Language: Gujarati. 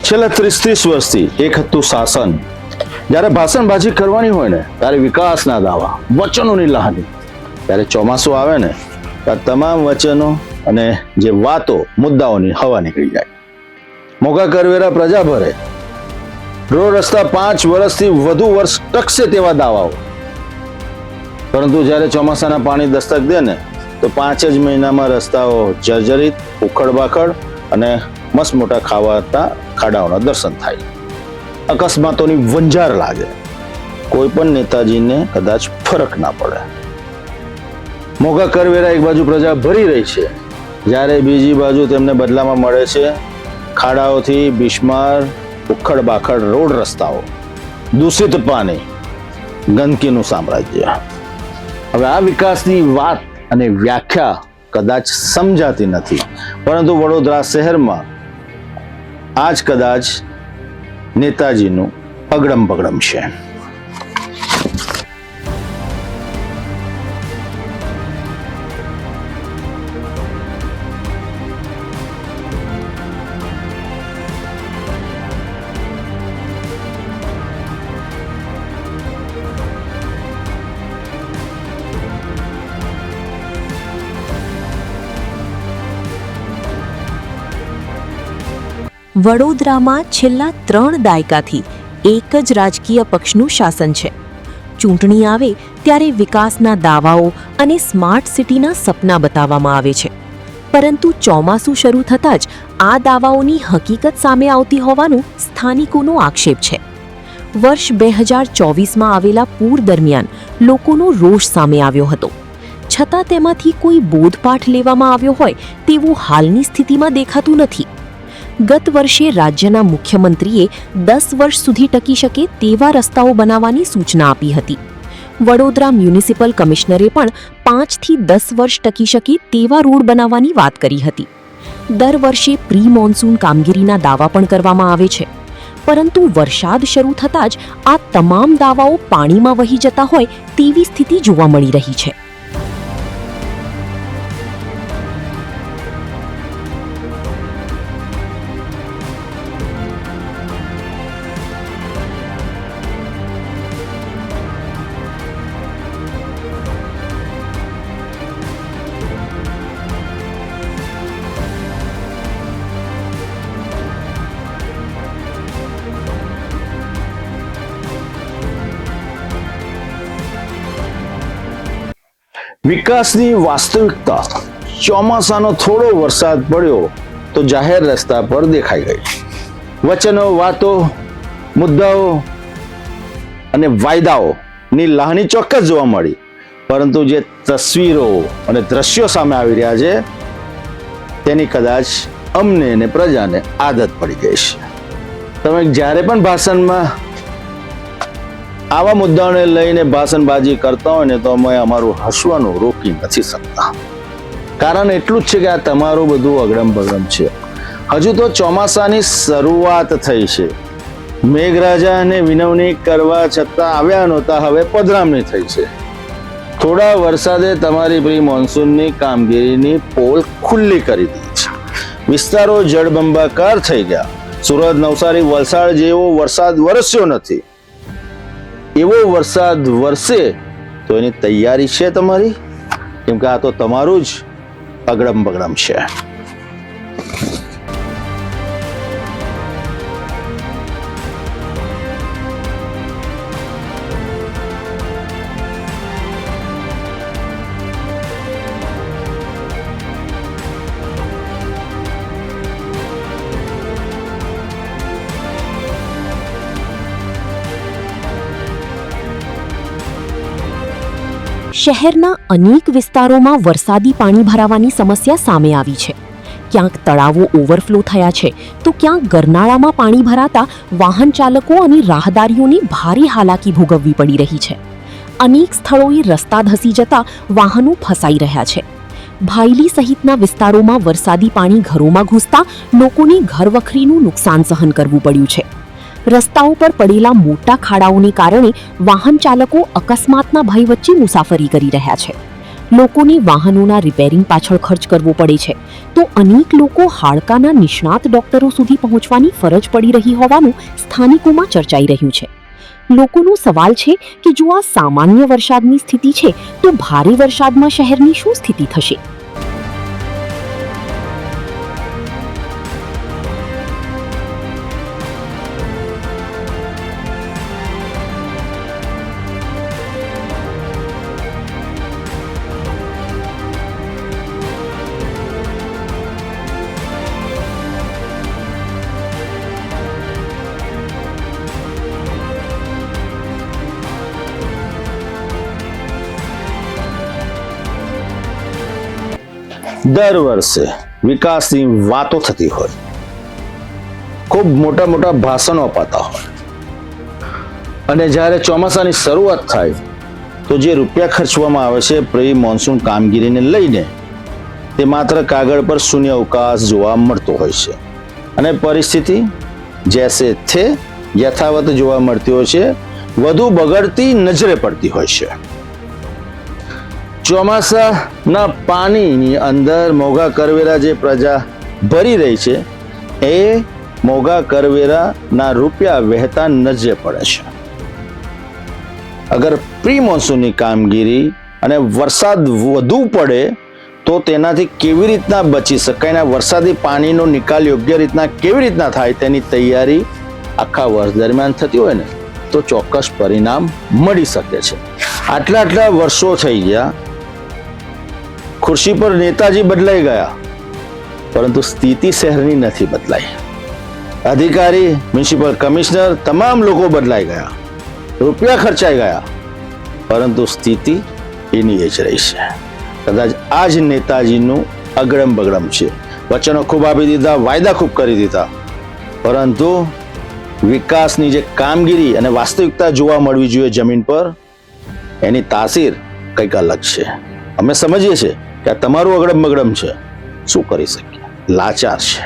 છેલ્લા 30 વર્ષથી એક હતું શાસન. જ્યારે ભાષણબાજી કરવાની હોય ને ત્યારે વિકાસના દાવા, વચનોની લહાની. ત્યારે ચોમાસું આવે ને ત્યારે તમામ વચનો અને જે વાતો, મુદ્દાઓની હવા નીકળી જાય. મોંઘા કરવેરા પ્રજા ભરે, રોડ રસ્તા 5 વર્ષથી વધુ વર્ષ ટકશે તેવા દાવાઓ. પરંતુ જ્યારે ચોમાસાના પાણી દસ્તક દે ને તો 5 જ મહિનામાં રસ્તાઓ જર્જરિત, ઉખડ-બાખડ અને મસ્ત મોટા ખાડાઓના દર્શન થાય. અકસ્માતોની વંજાર લાગે. કોઈ પણ નેતાજીને કદાચ ફરક ના પડે. મોંઘા કરવેરા એક બાજુ પ્રજા ભરી રહી છે, જ્યારે બીજી બાજુ તેમને બદલામાં મળે છે ખાડાઓથી બિસ્માર, ઉખડ-બાખડ રોડ રસ્તાઓ, દૂષિત પાણી, ગંદકીનું સામ્રાજ્ય. હવે આ વિકાસની વાત અને વ્યાખ્યા કદાચ સમજાતી નથી, પરંતુ વડોદરા શહેરમાં આજ કદાચ નેતાજીનું અગડમ બગડમ છે. વડોદરામાં છેલ્લા 3 દાયકાથી એક જ રાજકીય પક્ષનું શાસન છે. ચૂંટણી આવે ત્યારે વિકાસના દાવાઓ અને સ્માર્ટ સિટીના સપના બતાવવામાં આવે છે, પરંતુ ચોમાસું શરૂ થતાં જ આ દાવાઓની હકીકત સામે આવતી હોવાનું સ્થાનિકોનો આક્ષેપ છે. વર્ષ 2024માં આવેલા પૂર દરમિયાન લોકોનો રોષ સામે આવ્યો હતો, છતાં તેમાંથી કોઈ બોધપાઠ લેવામાં આવ્યો હોય તેવું હાલની સ્થિતિમાં દેખાતું નથી. ગત વર્ષે રાજ્યના મુખ્યમંત્રીએ 10 વર્ષ સુધી ટકી શકે તેવા રસ્તાઓ બનાવવાની સૂચના આપી હતી. વડોદરા મ્યુનિસિપલ કમિશનરે પણ 5 થી 10 વર્ષ ટકી શકે તેવા રોડ બનાવવાની વાત કરી હતી. દર વર્ષે પ્રી મોન્સૂન કામગીરીના દાવા પણ કરવામાં આવે છે, પરંતુ વરસાદ શરૂ થતાં જ આ તમામ દાવાઓ પાણીમાં વહી જતા હોય તેવી સ્થિતિ જોવા મળી રહી છે. વિકાસની વાસ્તવિકતા ચોમાસાનો થોડો વરસાદ પડ્યો તો જાહેર રસ્તા પર દેખાઈ ગઈ. વચનો, વાતો, મુદ્દાઓ અને વાયદાઓની લહાની ચોક્કસ જોવા મળી, પરંતુ જે તસવીરો અને દ્રશ્યો સામે આવી રહ્યા છે તેની કદાચ અમને અને પ્રજાને આદત પડી ગઈ છે. તમે જ્યારે પણ ભાષણમાં આવા મુદ્દાઓને લઈને ભાષણબાજી કરતા હોય ને તો અમે અમારું હસવાનું રોકી નથી શકતા. કારણ એટલું જ છે કે આ તમારું બધું અગડમ બગડમ છે. હજુ તો ચોમાસાની શરૂઆત થઈ છે. મેઘરાજાને વિનવણી કરવા છતાં આવ્યા નહોતા, હવે પધરામણી થઈ છે. થોડા વરસાદે તમારી પ્રી મોન્સૂનની કામગીરીની પોલ ખુલ્લી કરી દીધી છે. વિસ્તારો જળબંબાકાર થઈ ગયા. સુરત, નવસારી, વલસાડ જેવો વરસાદ વરસ્યો નથી. એવો વરસાદ વરસે તો એની તૈયારી છે તમારી? કેમ કે આ તો તમારું જ અગડમ બગડમ છે. શહેરના અનેક વિસ્તારોમાં વરસાદી પાણી ભરાવાની સમસ્યા સામે આવી છે. ક્યાંક તળાવો ઓવરફ્લો થયા છે તો ક્યાંક ગરનાળામાં પાણી ભરાતા વાહન ચાલકો અને રાહદારીઓને ભારે હાલાકી ભોગવવી પડી રહી છે. અનેક સ્થળોએ રસ્તા ધસી જતા વાહનો ફસાઈ રહ્યા છે. ભાયલી સહિતના વિસ્તારોમાં વરસાદી પાણી ઘરોમાં ઘૂસતા લોકોને ઘરવખરીનું નુકસાન સહન કરવું પડ્યું છે. રસ્તાઓ પર પડેલા મોટા ખાડાઓને કારણે વાહન ચાલકો અકસ્માતના ભય વચ્ચે મુસાફરી કરી રહ્યા છે. લોકોને વાહનોના રિપેરિંગ પાછળ ખર્ચ કરવો પડે છે તો અનેક લોકો હાડકાના નિષ્ણાત ડોક્ટરો સુધી પહોંચવાની ફરજ પડી રહી હોવાનું સ્થાનિકોમાં ચર્ચાઈ રહ્યું છે. લોકોનો સવાલ છે કે જો આ સામાન્ય વરસાદની સ્થિતિ છે તો ભારે વરસાદમાં શહેરની શું સ્થિતિ થશે? દર વર્ષે વિકાસની વાતો થતી હોય, ખૂબ મોટા મોટા ભાષણો અપાતા હોય, અને જ્યારે ચોમાસાની શરૂઆત થાય તો જે રૂપિયા ખર્ચવામાં આવે છે પ્રી મોન્સૂન કામગીરીને લઈને તે માત્ર કાગળ પર શૂન્ય અવકાશ જોવા મળતો હોય છે અને પરિસ્થિતિ જેસે થે યથાવત જોવા મળતી હોય છે, વધુ બગડતી નજરે પડતી હોય છે. ચોમાસાના પાણીની અંદર મોંઘા કરવેરા જે પ્રજા ભરી રહી છે એ મોંઘા કરવેરાના રૂપિયા વહેતા નજરે પડે છે. અગર પ્રી મોન્સૂનની કામગીરી અને વરસાદ વધુ પડે તો તેનાથી કેવી રીતના બચી શકાય, વરસાદી પાણીનો નિકાલ યોગ્ય રીતના કેવી રીતના થાય તેની તૈયારી આખા વર્ષ દરમિયાન થતી હોય ને તો ચોક્કસ પરિણામ મળી શકે છે. આટલા વર્ષો થઈ ગયા, ખુરશી પર નેતાજી બદલાઈ ગયા, પરંતુ સ્થિતિ શહેરની નથી બદલાઈ. અધિકારી, મ્યુનિસિપલ કમિશનર તમામ લોકો બદલાઈ ગયા, રૂપિયા ખર્ચાઈ ગયા, પરંતુ સ્થિતિ એની એ જ રહી છે. કદાચ આ જ નેતાજીનું અગડમ બગડમ છે. વચનો ખૂબ આપી દીધા, વાયદા ખૂબ કરી દીધા, પરંતુ વિકાસની જે કામગીરી અને વાસ્તવિકતા જોવા મળવી જોઈએ જમીન પર, એની તાસીર કંઈક અલગ છે. અમે સમજીએ છીએ કે આ તમારું અગડમ બગડમ છે, શું કરી શકીએ, લાચાર છે.